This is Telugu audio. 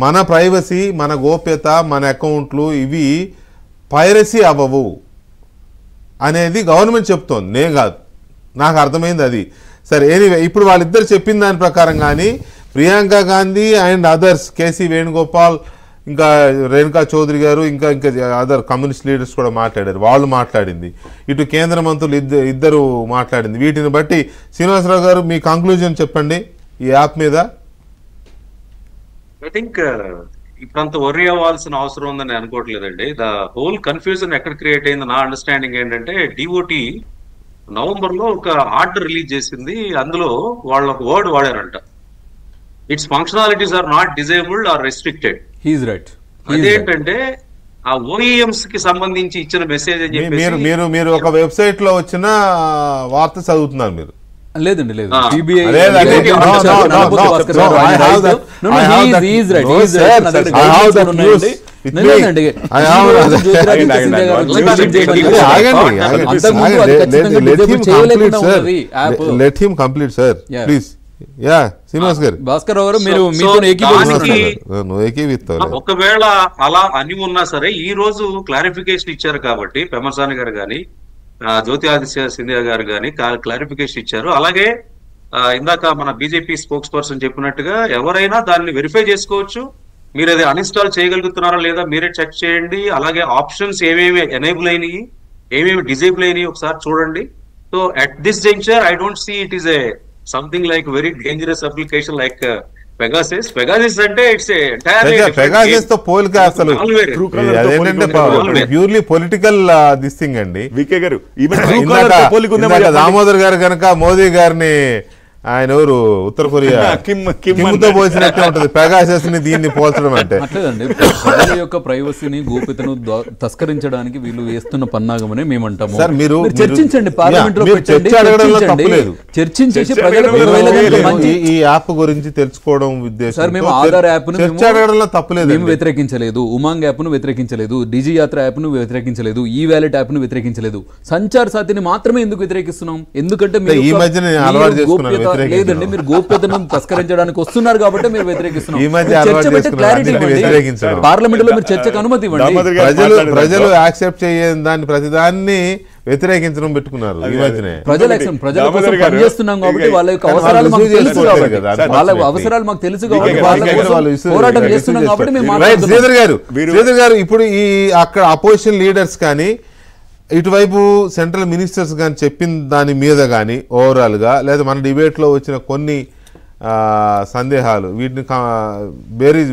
మన ప్రైవసీ, మన గోప్యత, మన అకౌంట్లు ఇవి పైరసీ అవ్వవు అనేది గవర్నమెంట్ చెప్తోంది, నేను కాదు. నాకు అర్థమైంది అది. సరే, ఎనీవే ఇప్పుడు వాళ్ళిద్దరు చెప్పిన దాని ప్రకారం కానీ Priyanka Gandhi and others, KC Venugopal, ఇంకా రేణుకా చౌదరి గారు, ఇంకా అదర్ కమ్యూనిస్ట్ లీడర్స్ కూడా మాట్లాడారు. వాళ్ళు మాట్లాడింది, ఇటు కేంద్ర మంత్రులు ఇద్దరు మాట్లాడింది. వీటిని బట్టి శ్రీనివాసరావు గారు మీ కంక్లూజన్ చెప్పండి ఈ యాప్ మీద. ఐ థింక్ ఇప్పుడంత వర్రీ అవ్వాల్సిన అవసరం ఉందని అనుకోవట్లేదండి. ద హోల్ కన్ఫ్యూజన్ ఎక్కడ క్రియేట్ అయింది నా అండర్స్టాండింగ్ ఏంటంటే, డిఓటి నవంబర్ లో ఒక ఆర్డర్ రిలీజ్ చేసింది. అందులో వాళ్ళు ఒక వర్డ్ వాడారంట, its functionalities are not disabled or restricted. అదేంటంటే ఆ ఓఈఎంస్ కి సంబంధించి ఇచ్చిన మెసేజ్ అని చెప్పి మీరు ఒక వెబ్సైట్ లో వచ్చిన వార్త చదువుతున్నారు మీరు. లేదండి, లేదు. Let him complete sir please. Srinivas గారు, భాస్కర్ గారు, మీరు ఒకవేళ అలా అని ఉన్నా సరే ఈ రోజు క్లారిఫికేషన్ ఇచ్చారు కాబట్టి పెమ్మసాని గారు గాని జ్యోతి ఆదిత్య సింధియా గారు గాని క్లారిఫికేషన్ ఇచ్చారు. అలాగే ఇందాక మన బీజేపీ స్పోక్స్ పర్సన్ చెప్పినట్టుగా ఎవరైనా దాన్ని వెరిఫై చేసుకోవచ్చు. మీరు అది అన్ఇన్స్టాల్ చేయగలుగుతున్నారా లేదా మీరే చెక్ చేయండి. అలాగే ఆప్షన్స్ ఏమేమి ఎనేబుల్ అయినాయి, ఏమేమి డిజేబుల్ అయినాయి ఒకసారి చూడండి. So at this juncture I don't see it is a something like very dangerous application like Pegasus. Pegasus అంటే ఇట్స్ పెగాసిస్ తో పోలిక అసలు ప్యూర్లీ పొలిటికల్ దిస్ థింగ్ అండి. వికే గారు, దామోదర్ గారు కనుక మోదీ గారిని ఆయన ఎవరు ఉత్తర కొరియా కిమ్తో పోల్చినట్టే ఉంటది పెగాసస్ ని దీన్ని పోల్చడం అంటే. అట్లేదండి, ప్రజల యొక్క ప్రైవసీని గోప్యతను తస్కరించడానికి వీళ్ళు వేస్తున్న పన్నాగమని మేము అంటాము. సార్ మీరు చర్చించండి, పార్లమెంట్ లో చర్చించేసి ఈ యాప్ గురించి తెలుసుకోవడం ఉద్దేశం. సార్ మేము ఆధార్ యాప్ ను అడగడంలో తప్పులేదు, మేము వ్యతిరేకించలేదు. ఉమాంగ్ యాప్ ను వ్యతిరేకించలేదు, డిజి యాత్ర యాప్ ను వ్యతిరేకించలేదు, ఈ వ్యాలెట్ యాప్ ను వ్యతిరేకించలేదు. సంచార్ సాథిని మాత్రమే ఎందుకు వ్యతిరేకిస్తున్నాం? ఎందుకంటే ఈ మధ్య అలవాటు చేసుకున్నాను. లేదండి, మీరు గోప్యతను తస్కరించడానికి వస్తున్నారు కాబట్టి మీరు వ్యతిరేకిస్తున్నారు. పార్లమెంట్ లో మీరు చర్చకు అనుమతి ఇవ్వండి. ప్రజలు యాక్సెప్ట్ చేయని దాన్ని ప్రతిదాన్ని వ్యతిరేకించడం పెట్టుకున్నారు. ఈ మధ్యనే ప్రజల కోసం పనిచేస్తున్నాం కాబట్టి వాళ్ళ యొక్క అవసరాలు మాకు తెలుసు కాబట్టి, వాళ్ళ అవసరాలు మాకు తెలుసు కాబట్టి పోరాటం చేస్తున్నాం కాబట్టి మేము. శ్రీధర్ గారు, ఇప్పుడు ఈ అక్కడ అపోజిషన్ లీడర్స్ కానీ ఇటువైపు సెంట్రల్ మినిస్టర్స్ కానీ చెప్పిన దాని మీద కానీ ఓవరాల్గా, లేదా మన డిబేట్లో వచ్చిన కొన్ని సందేహాలు, వీటిని బేరీజ్